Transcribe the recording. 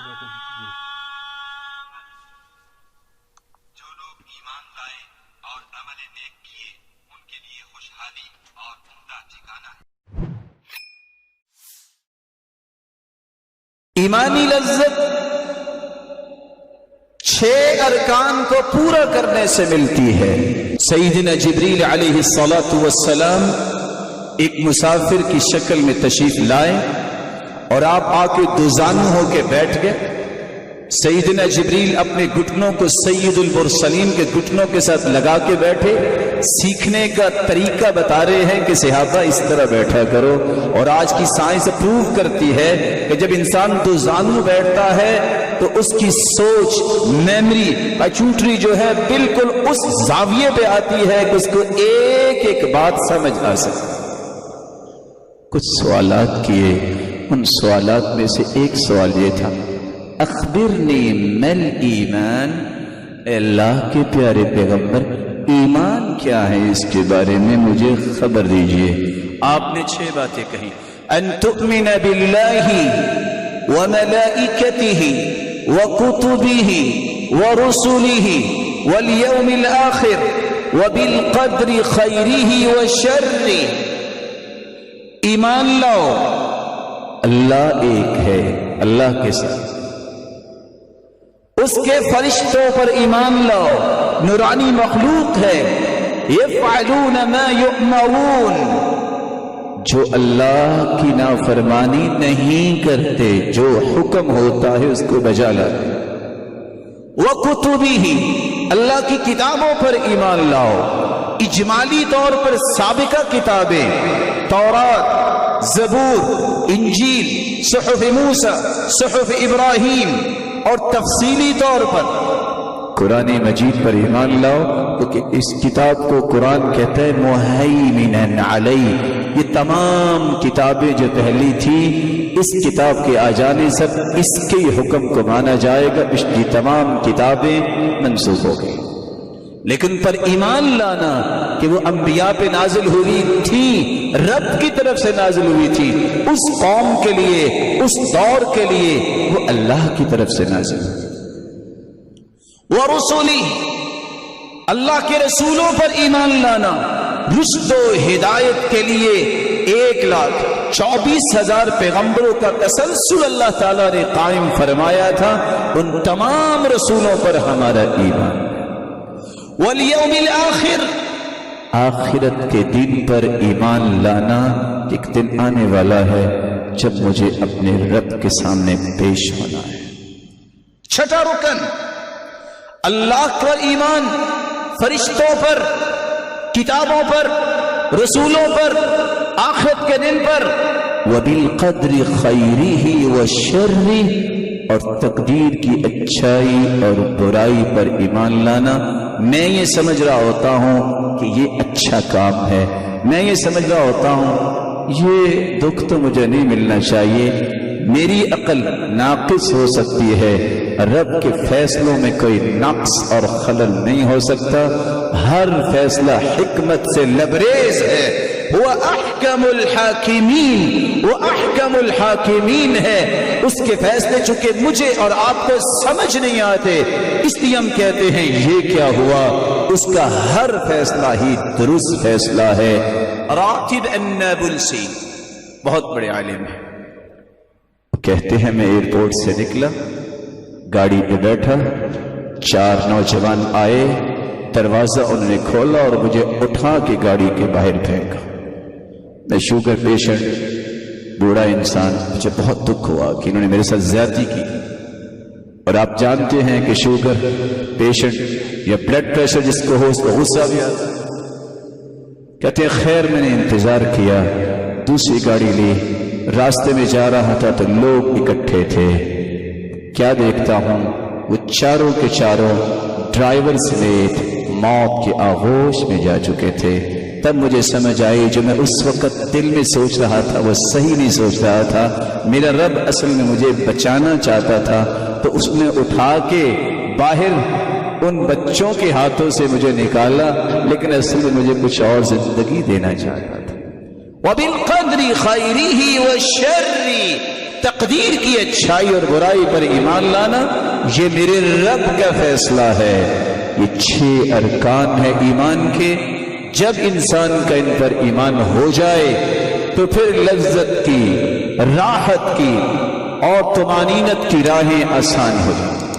جو لوگ ایمان لائے اور عمل نیک کیے ان کے لیے خوشحالی اور عمدہ ٹھکانہ ہے۔ ایمانی لذت 6 ارکان کو پورا کرنے سے ملتی ہے۔ سیدنا جبریل علیہ السلام ایک مسافر کی شکل میں تشریف لائے اور آپ آ کے دوزانو ہو کے بیٹھ گئے۔ سیدنا جبریل اپنے گھٹنوں کو سید المرسلین کے گھٹنوں کے ساتھ لگا کے بیٹھے، سیکھنے کا طریقہ بتا رہے ہیں کہ صحابہ اس طرح بیٹھا کرو۔ اور آج کی سائنس پروو کرتی ہے کہ جب انسان دوزانو بیٹھتا ہے تو اس کی سوچ، میموری، پیچوٹری جو ہے بالکل اس زاویے پہ آتی ہے کہ اس کو ایک ایک بات سمجھ آ سکے۔ کچھ سوالات کیے، ان سوالات میں سے ایک سوال یہ تھا، اخبرنی مل ایمان، اے اللہ کے پیارے پیغمبر ایمان کیا ہے، اس کے بارے میں مجھے خبر دیجئے۔ آپ نے 6 باتیں کہی، ان تؤمن باللہ وملائکتہ وکتبہ ورسلہ والیوم الآخر وبالقدر خیرہ وشرہ۔ ایمان لاؤ اللہ ایک ہے، اللہ کے ساتھ، اس کے فرشتوں پر ایمان لاؤ، نورانی مخلوق ہے، یفعلون ما یؤمرون، جو اللہ کی نافرمانی نہیں کرتے، جو حکم ہوتا ہے اس کو بجا لاتے۔ وکتبہ، اللہ کی کتابوں پر ایمان لاؤ، اجمالی طور پر سابقہ کتابیں، تورات، زبور، انجیل، صحف موسیٰ، صحف ابراہیم، اور تفصیلی طور پر قرآن مجید پر ایمان لاؤ، کیونکہ اس کتاب کو قرآن کہتا ہے مہیمن علیہ۔ یہ تمام کتابیں جو پہلی تھی، اس کتاب کے آ جانے سے اس کے حکم کو مانا جائے گا، پچھلی تمام کتابیں منسوخ ہو گئی۔ لیکن پر ایمان لانا کہ وہ انبیاء پہ نازل ہوئی تھی، رب کی طرف سے نازل ہوئی تھی، اس قوم کے لیے، اس دور کے لیے، وہ اللہ کی طرف سے نازل ہوئی۔ ورسلہ، اللہ کے رسولوں پر ایمان لانا، رشد و ہدایت کے لیے 1,24,000 پیغمبروں کا تسلسل اللہ تعالیٰ نے قائم فرمایا تھا، ان تمام رسولوں پر ہمارا ایمان۔ والیوم الآخر، آخرت کے دن پر ایمان لانا، ایک دن آنے والا ہے جب مجھے اپنے رب کے سامنے پیش ہونا ہے۔ 6واں رکن، اللہ پر ایمان، فرشتوں پر، کتابوں پر، رسولوں پر، آخرت کے دن پر، وبالقدر خیرہ وشرہ، اور تقدیر کی اچھائی اور برائی پر ایمان لانا۔ میں یہ سمجھ رہا ہوتا ہوں کہ یہ اچھا کام ہے، میں یہ سمجھ رہا ہوتا ہوں یہ دکھ تو مجھے نہیں ملنا چاہیے، میری عقل ناقص ہو سکتی ہے، رب کے فیصلوں میں کوئی نقص اور خلل نہیں ہو سکتا، ہر فیصلہ حکمت سے لبریز ہے، وہ احکم الحاکمین، وہ احکم الحاکمین ہے، اس کے فیصلے چونکہ مجھے اور آپ کو سمجھ نہیں آتے، اس لیے ہم کہتے ہیں یہ کیا ہوا، اس کا ہر فیصلہ ہی درست فیصلہ ہے۔ راکب النابلسی بہت بڑے عالم ہیں، کہتے ہیں میں ایئرپورٹ سے نکلا، گاڑی پہ بیٹھا، 4 نوجوان آئے، دروازہ انہوں نے کھولا اور مجھے اٹھا کے گاڑی کے باہر پھینکا۔ میں شوگر پیشنٹ، بوڑھا انسان، مجھے بہت دکھ ہوا کہ انہوں نے میرے ساتھ زیادتی کی، اور آپ جانتے ہیں کہ شوگر پیشنٹ یا بلڈ پریشر جس کو ہو اس کو غصہ بھی آتا ہے۔ کہتے ہیں خیر میں نے انتظار کیا، دوسری گاڑی لی، راستے میں جا رہا تھا تو لوگ اکٹھے تھے، کیا دیکھتا ہوں وہ چاروں کے چاروں ڈرائیور سمیت موت کے آغوش میں جا چکے تھے۔ تب مجھے سمجھ آئی جو میں اس وقت دل میں سوچ رہا تھا وہ صحیح نہیں سوچ رہا تھا، میرا رب اصل میں مجھے بچانا چاہتا تھا، تو اس نے اٹھا کے باہر ان بچوں کے ہاتھوں سے مجھے نکالا، لیکن اصل میں مجھے کچھ اور زندگی دینا چاہتا تھا۔ وَبِالْقَدْرِ خَيْرِهِ وَالشَّرِّ، تقدیر کی اچھائی اور برائی پر ایمان لانا یہ میرے رب کا فیصلہ ہے. یہ 6 ارکان ہے ایمان کے. جب انسان کا ان پر ایمان ہو جائے تو پھر لذت کی، راحت کی اور طمانینت کی راہیں آسان ہو جائیں.